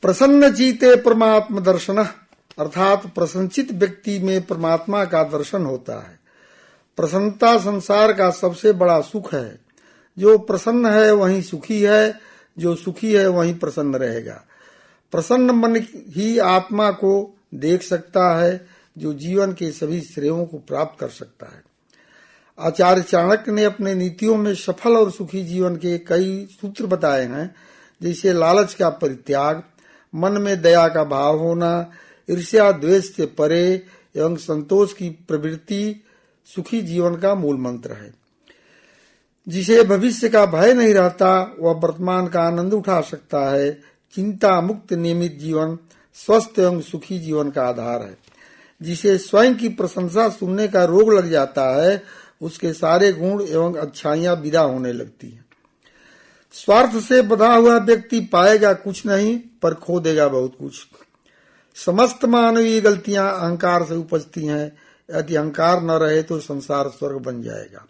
प्रसन्न चीते परमात्म दर्शन, अर्थात प्रसन्नचित व्यक्ति में परमात्मा का दर्शन होता है। प्रसन्नता संसार का सबसे बड़ा सुख है। जो प्रसन्न है वही सुखी है, जो सुखी है वही प्रसन्न रहेगा। प्रसन्न मन ही आत्मा को देख सकता है, जो जीवन के सभी श्रेयों को प्राप्त कर सकता है। आचार्य चाणक्य ने अपने नीतियों में सफल और सुखी जीवन के कई सूत्र बताए हैं, जैसे लालच का परित्याग, मन में दया का भाव होना, ईर्ष्या द्वेष से परे एवं संतोष की प्रवृत्ति सुखी जीवन का मूल मंत्र है। जिसे भविष्य का भय नहीं रहता वह वर्तमान का आनंद उठा सकता है। चिंता मुक्त नियमित जीवन स्वस्थ एवं सुखी जीवन का आधार है। जिसे स्वयं की प्रशंसा सुनने का रोग लग जाता है, उसके सारे गुण एवं अच्छाइयां विदा होने लगती हैं। स्वार्थ से बंधा हुआ व्यक्ति पाएगा कुछ नहीं, पर खो देगा बहुत कुछ। समस्त मानवीय गलतियां अहंकार से उपजती हैं। यदि अहंकार न रहे तो संसार स्वर्ग बन जाएगा।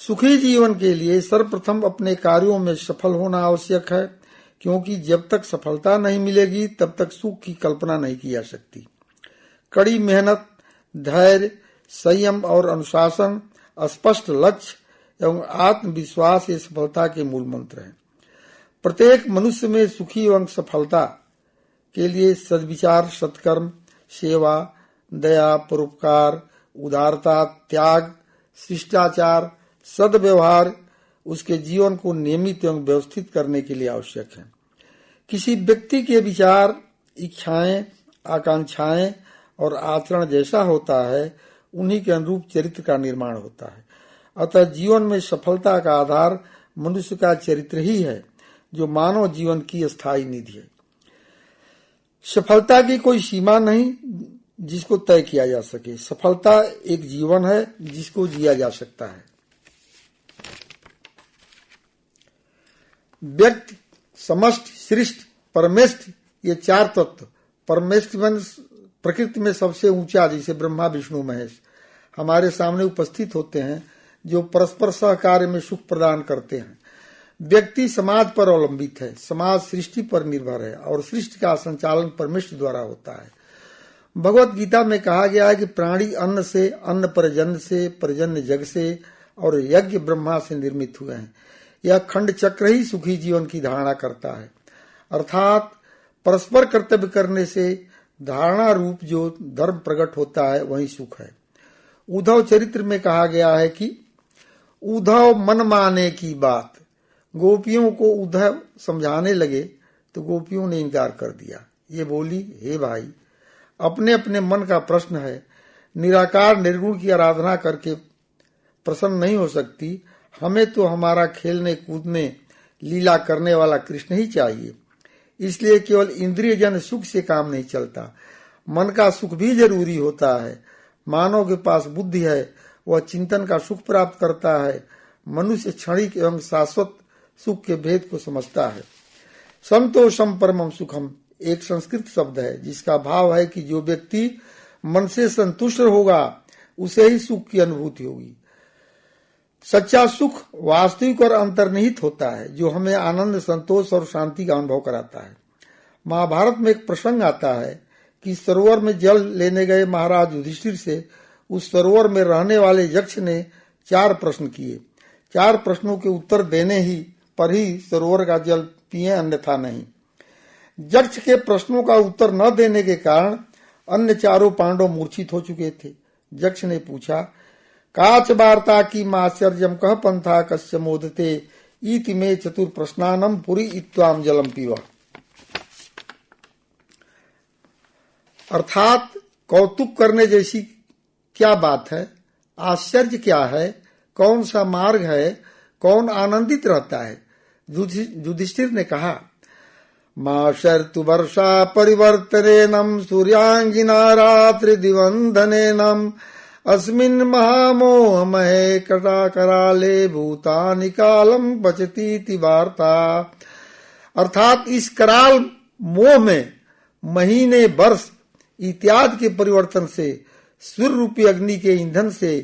सुखी जीवन के लिए सर्वप्रथम अपने कार्यों में सफल होना आवश्यक है, क्योंकि जब तक सफलता नहीं मिलेगी तब तक सुख की कल्पना नहीं की जा सकती। कड़ी मेहनत, धैर्य, संयम और अनुशासन, स्पष्ट लक्ष्य एवं आत्मविश्वास ये सफलता के मूल मंत्र हैं। प्रत्येक मनुष्य में सुखी एवं सफलता के लिए सद्विचार, सत्कर्म, सेवा, दया, परोपकार, उदारता, त्याग, शिष्टाचार, सद्व्यवहार उसके जीवन को नियमित एवं व्यवस्थित करने के लिए आवश्यक है। किसी व्यक्ति के विचार, इच्छाएं, आकांक्षाएं और आचरण जैसा होता है, उन्हीं के अनुरूप चरित्र का निर्माण होता है। अतः जीवन में सफलता का आधार मनुष्य का चरित्र ही है, जो मानव जीवन की स्थायी निधि है। सफलता की कोई सीमा नहीं जिसको तय किया जा सके। सफलता एक जीवन है जिसको जिया जा सकता है। व्यक्ति, समष्टि, सृष्टि, परमेष्टि ये चार तत्व, परमेष्टि मन प्रकृति में सबसे ऊंचा, जैसे ब्रह्मा, विष्णु, महेश हमारे सामने उपस्थित होते हैं, जो परस्पर सहकार्य में सुख प्रदान करते हैं। व्यक्ति समाज पर अवलंबित है, समाज सृष्टि पर निर्भर है और सृष्टि का संचालन परमेष्टि द्वारा होता है। भगवत गीता में कहा गया है कि प्राणी अन्न से, अन्न परजन्य से, परजन्य जग से और यज्ञ ब्रह्मा से निर्मित हुए हैं। यह खंड चक्र ही सुखी जीवन की धारणा करता है। अर्थात परस्पर कर्तव्य करने से धारणा रूप जो धर्म प्रकट होता है वही सुख है। उद्धव चरित्र में कहा गया है कि उद्धव मन माने की बात। गोपियों को उद्धव समझाने लगे तो गोपियों ने इनकार कर दिया। ये बोली, हे भाई, अपने अपने मन का प्रश्न है। निराकार निर्गुण की आराधना करके प्रसन्न नहीं हो सकती। हमें तो हमारा खेलने कूदने लीला करने वाला कृष्ण ही चाहिए। इसलिए केवल इंद्रिय जन सुख से काम नहीं चलता, मन का सुख भी जरूरी होता है। मानव के पास बुद्धि है, वह चिंतन का सुख प्राप्त करता है। मनुष्य क्षणिक एवं शाश्वत सुख के भेद को समझता है। संतोषम परमम सुखम एक संस्कृत शब्द है, जिसका भाव है कि जो व्यक्ति मन से संतुष्ट होगा उसे ही सुख की अनुभूति होगी। सच्चा सुख वास्तविक और अंतर्निहित होता है, जो हमें आनंद, संतोष और शांति का अनुभव कराता है। महाभारत में एक प्रसंग आता है कि सरोवर में जल लेने गए महाराज युधिष्ठिर से उस सरोवर में रहने वाले यक्ष ने 4 प्रश्न किए। 4 प्रश्नों के उत्तर देने ही पर ही सरोवर का जल पिए, अन्यथा नहीं। यक्ष के प्रश्नों का उत्तर न देने के कारण अन्य 4 पांडव मूर्छित हो चुके थे। यक्ष ने पूछा, काच वार्ता की माश्चर्यम कह पंथा कस्य मोदते इति में चतुर प्रश्नानम पुरी इत्वाम जलम पीवा। अर्थात कौतुक करने जैसी क्या बात है, आश्चर्य क्या है, कौन सा मार्ग है, कौन आनंदित रहता है। युधिष्ठिर ने कहा, माशर्तु वर्षा परिवर्तनेनम सूर्यांगिना रात्रि दिवंधनेनम अस्मिन् महामोह महे कटा कराले भूतानि कालम बचती वार्ता। अर्थात इस कराल मोह में महीने, वर्ष इत्यादि के परिवर्तन से, सूर्य रूपी अग्नि के ईंधन से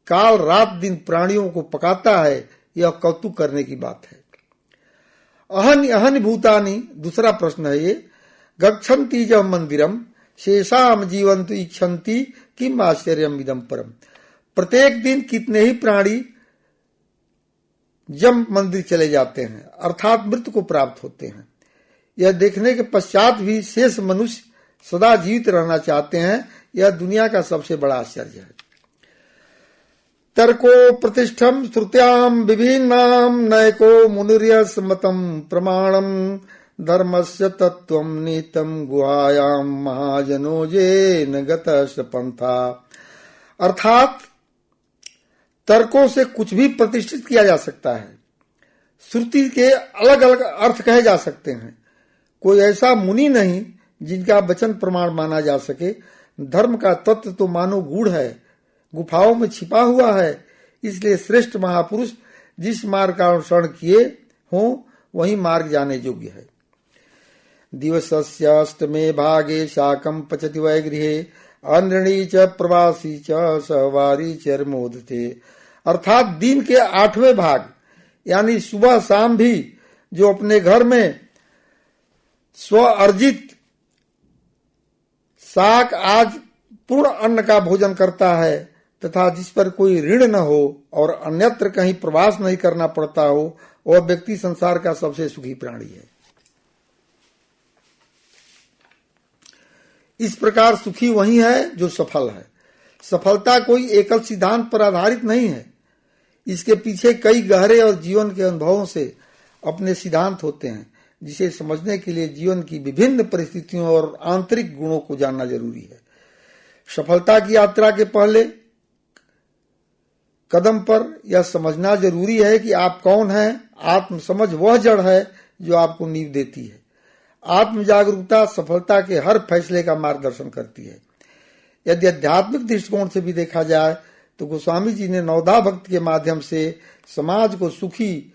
काल रात दिन प्राणियों को पकाता है, यह कौतुक करने की बात है। अहन अहन भूतानि दूसरा प्रश्न है ये, गच्छन्ति च मंदिरम शेषाम जीवंतु इच्छन्ति किम आश्चर्यम इदम परम। प्रत्येक दिन कितने ही प्राणी जम मंदिर चले जाते हैं अर्थात मृत्यु को प्राप्त होते हैं। यह देखने के पश्चात भी शेष मनुष्य सदा जीवित रहना चाहते हैं। यह दुनिया का सबसे बड़ा आश्चर्य है। तर्को प्रतिष्ठम श्रुत्याम विभिन्नाम नयको मुनिर्यस मतम प्रमाणम धर्मस्य तत्वम नीतम गुहायाम महाजनो जेन गतः पंथा। अर्थात तर्कों से कुछ भी प्रतिष्ठित किया जा सकता है। श्रुति के अलग अलग अर्थ कहे जा सकते हैं। कोई ऐसा मुनि नहीं जिनका वचन प्रमाण माना जा सके। धर्म का तत्व तो मानो गूढ़ है, गुफाओं में छिपा हुआ है। इसलिए श्रेष्ठ महापुरुष जिस मार्ग का अनुसरण किए हों वही मार्ग जाने योग्य है। दिवसस्य अष्टमे भागे शाकं पचति वै गृहे अनृणी च प्रवासी च सहवारी चरमोदते। अर्थात दिन के 8वें भाग यानी सुबह शाम भी जो अपने घर में स्व अर्जित शाक आज पूर्ण अन्न का भोजन करता है तथा जिस पर कोई ऋण न हो और अन्यत्र कहीं प्रवास नहीं करना पड़ता हो, वह व्यक्ति संसार का सबसे सुखी प्राणी है। इस प्रकार सुखी वही है जो सफल है। सफलता कोई एकल सिद्धांत पर आधारित नहीं है। इसके पीछे कई गहरे और जीवन के अनुभवों से अपने सिद्धांत होते हैं, जिसे समझने के लिए जीवन की विभिन्न परिस्थितियों और आंतरिक गुणों को जानना जरूरी है। सफलता की यात्रा के पहले कदम पर यह समझना जरूरी है कि आप कौन हैं। आत्म समझ वह जड़ है जो आपको नींव देती है। आत्म जागरूकता सफलता के हर फैसले का मार्गदर्शन करती है। यदि आध्यात्मिक दृष्टिकोण से भी देखा जाए तो गोस्वामी जी ने नवधा भक्ति के माध्यम से समाज को सुखी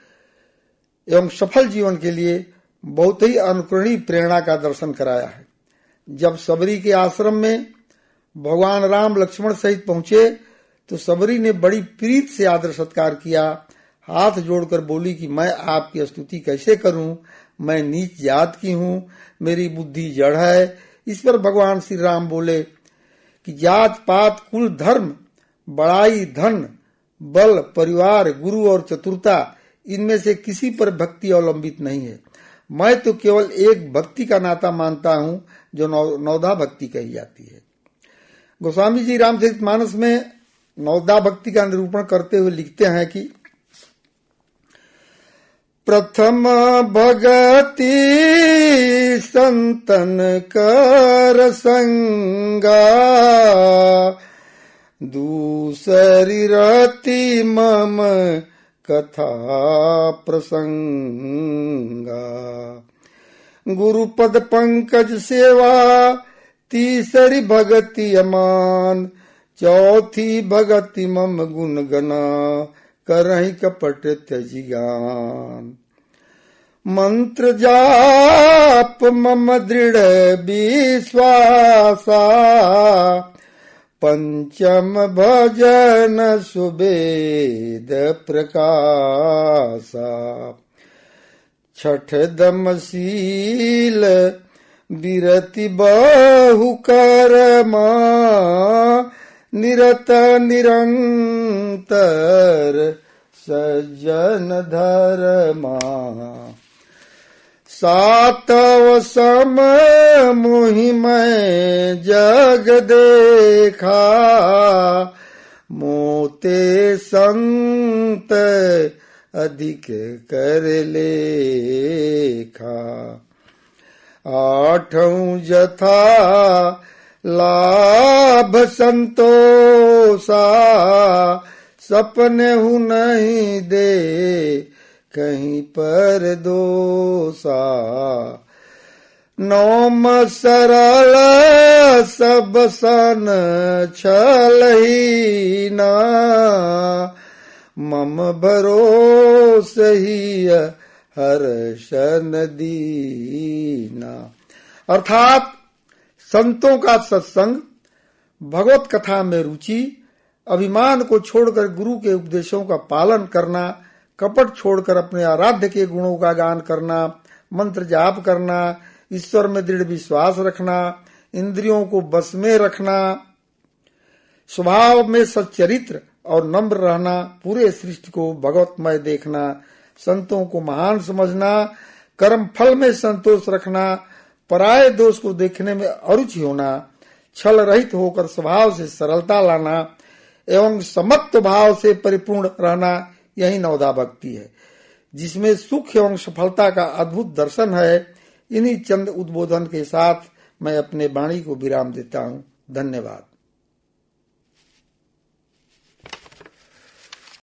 एवं सफल जीवन के लिए बहुत ही अनुकरणीय प्रेरणा का दर्शन कराया है। जब सबरी के आश्रम में भगवान राम लक्ष्मण सहित पहुंचे तो सबरी ने बड़ी प्रीत से आदर सत्कार किया। हाथ जोड़कर बोली कि मैं आपकी स्तुति कैसे करूं, मैं नीच जात की हूं, मेरी बुद्धि जड़ है। इस पर भगवान श्री राम बोले कि जात पात कुल धर्म बड़ाई धन बल परिवार गुरु और चतुरता इनमें से किसी पर भक्ति अवलंबित नहीं है। मैं तो केवल एक भक्ति का नाता मानता हूं जो नवधा भक्ति कही जाती है। गोस्वामी जी रामचरितमानस में नवधा भक्ति का निरूपण करते हुए लिखते हैं कि प्रथम भगति संतन कर संगा दूसरी रति मम कथा प्रसंगा गुरुपद पंकज सेवा तीसरी भगति अमान चौथी भगति मम गुण गना करहि कपट त्यजि ज्ञान मंत्र जाप मम दृढ़ विश्वासा पंचम भजन सुबेद प्रकाशा छठ दमशील विरति बहु कर्मा निरत निरंतर सज्जन धर्मा सातव सम मोहि मैं जग देखा मोते संत अधिक कर लेखा आठों जथा लाभ संतोषा सपने हूँ नहीं दे कहीं पर दोषा नौम सरल सब सन छलही ना मम भरोस ही हर्षन दीना। अर्थात संतों का सत्संग, भगवत कथा में रुचि, अभिमान को छोड़कर गुरु के उपदेशों का पालन करना, कपट छोड़कर अपने आराध्य के गुणों का गान करना, मंत्र जाप करना, ईश्वर में दृढ़ विश्वास रखना, इंद्रियों को बस में रखना, स्वभाव में सच्चरित्र और नम्र रहना, पूरे सृष्टि को भगवतमय देखना, संतों को महान समझना, कर्म फल में संतोष रखना, पराये दोष को देखने में अरुचि होना, छल रहित होकर स्वभाव से सरलता लाना एवं समत्व भाव से परिपूर्ण रहना, यही नवदा भक्ति है, जिसमें सुख एवं सफलता का अद्भुत दर्शन है। इन्हीं चंद उद्बोधन के साथ मैं अपने वाणी को विराम देता हूँ। धन्यवाद।